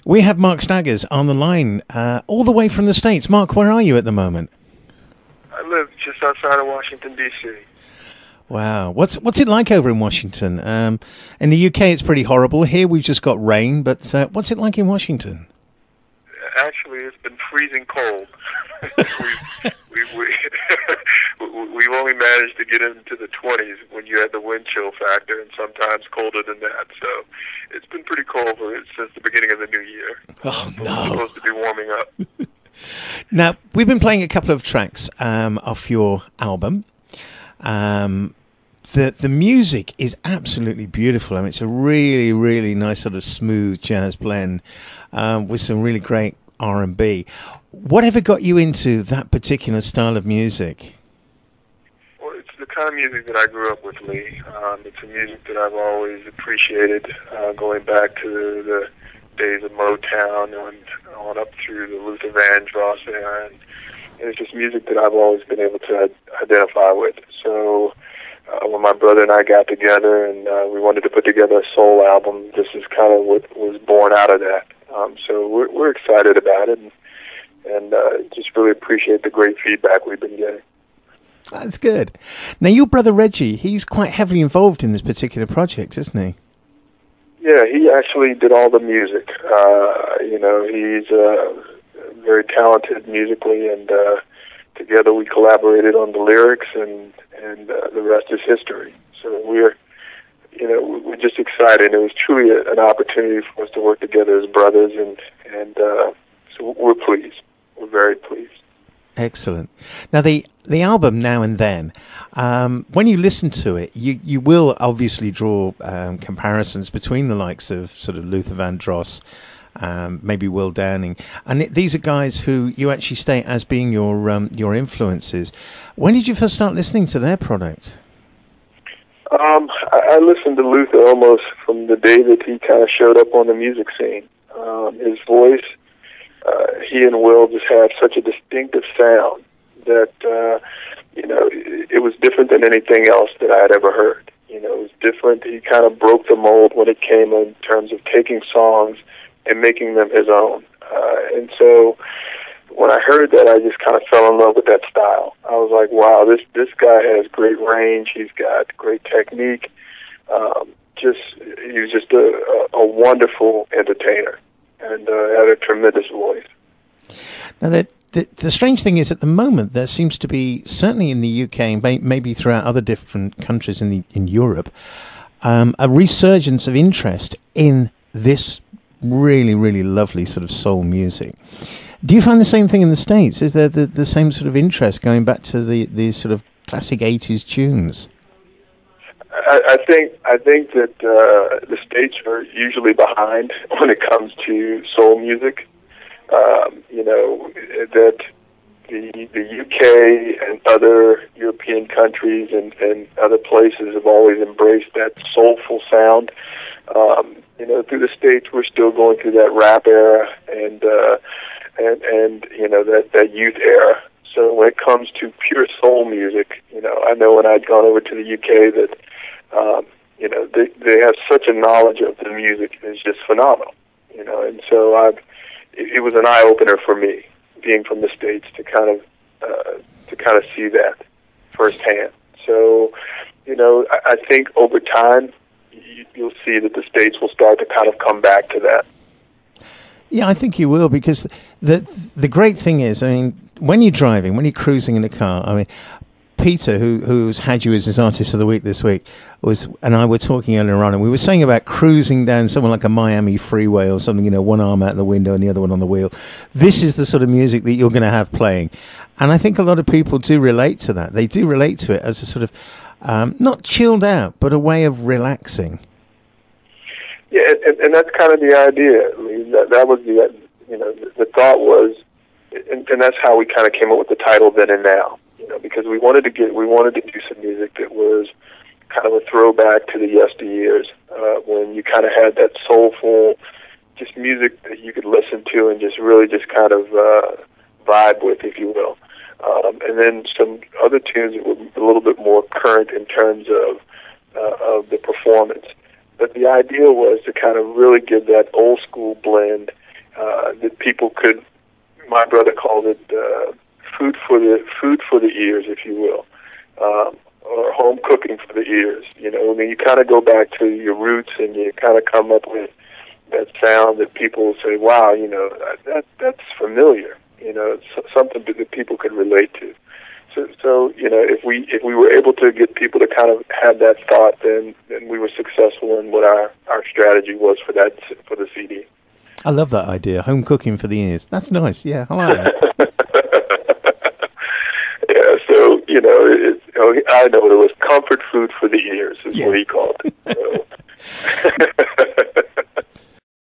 We have Marc Staggers on the line, all the way from the States. Marc, where are you at the moment? I live just outside of Washington, D.C. Wow. What's it like over in Washington? In the UK, it's pretty horrible. Here, we've just got rain, but what's it like in Washington? Actually, it's been freezing cold. We've only managed to get into the 20s when you add the wind chill factor, and sometimes colder than that. So it's been pretty cold since the beginning of the new year. Oh, no. It's supposed to be warming up. Now, we've been playing a couple of tracks off your album. The music is absolutely beautiful. I mean, it's a really, really nice sort of smooth jazz blend with some really great R&B. Whatever got you into that particular style of music? Well, it's the kind of music that I grew up with, Lee. It's a music that I've always appreciated, going back to the days of Motown and on up through the Luther Vandross era. And it's just music that I've always been able to identify with. So when my brother and I got together and we wanted to put together a soul album, this is kind of what was born out of that. So we're excited about it and just really appreciate the great feedback we've been getting. That's good. Now, your brother Reggie, he's quite heavily involved in this particular project, isn't he? Yeah, he actually did all the music. He's very talented musically, and together we collaborated on the lyrics, and the rest is history. So we're just excited. It was truly an opportunity for us to work together as brothers, and so we're pleased. We're very pleased. Excellent. Now, the album Now and Then, when you listen to it, you will obviously draw comparisons between the likes of sort of Luther Vandross, maybe Will Downing, and these are guys who you actually state as being your influences. When did you first start listening to their product? I listened to Luther almost from the day that he kind of showed up on the music scene. His voice, he and Will just have such a distinctive sound that, it was different than anything else that I had ever heard. It was different. He kind of broke the mold when it came in terms of taking songs and making them his own. And so when I heard that, I just kind of fell in love with that style. I was like, wow, this guy has great range. He's got great technique. He was just a wonderful entertainer and had a tremendous voice. Now, the strange thing is, at the moment, there seems to be, certainly in the UK and maybe throughout other different countries in Europe, a resurgence of interest in this really, really lovely sort of soul music. Do you find the same thing in the States? Is there the same sort of interest going back to the sort of classic 80s tunes? I think that the States are usually behind when it comes to soul music. That the UK and other European countries and other places have always embraced that soulful sound. Through the States, we're still going through that rap era and that youth era. So when it comes to pure soul music, I know when I'd gone over to the UK that they have such a knowledge of the music, it's just phenomenal. And so it was an eye opener for me, being from the States, to kind of see that firsthand. So, I think over time you'll see that the States will start to kind of come back to that. Yeah, I think you will, because the great thing is, I mean, when you're driving, when you're cruising in a car, I mean, Peter, who's had you as his Artist of the Week this week, and I were talking earlier on, and we were saying about cruising down somewhere like a Miami freeway or something, one arm out the window and the other one on the wheel. This is the sort of music that you're going to have playing. And I think a lot of people do relate to that. They do relate to it as a sort of, not chilled out, but a way of relaxing. Yeah, and that's kind of the idea. I mean, that was the thought was, and that's how we kind of came up with the title Then and Now. Because we wanted to do some music that was kind of a throwback to the yesteryears, when you kind of had that soulful, just music that you could listen to and just really just kind of vibe with, if you will. And then some other tunes that were a little bit more current in terms of the performance. But the idea was to kind of really give that old school blend that people could. My brother called it food for the ears, if you will, or home cooking for the ears. You know, I mean, you kind of go back to your roots, and you kind of come up with that sound that people say, "Wow, you know, that's familiar." You know, it's something that people can relate to. So you know, if we were able to get people to kind of have that thought, then we were successful in what our strategy was for the CD. I love that idea. Home cooking for the ears. That's nice. Yeah, I like that. Yeah, so you know, I know it was comfort food for the ears is what he called it. So.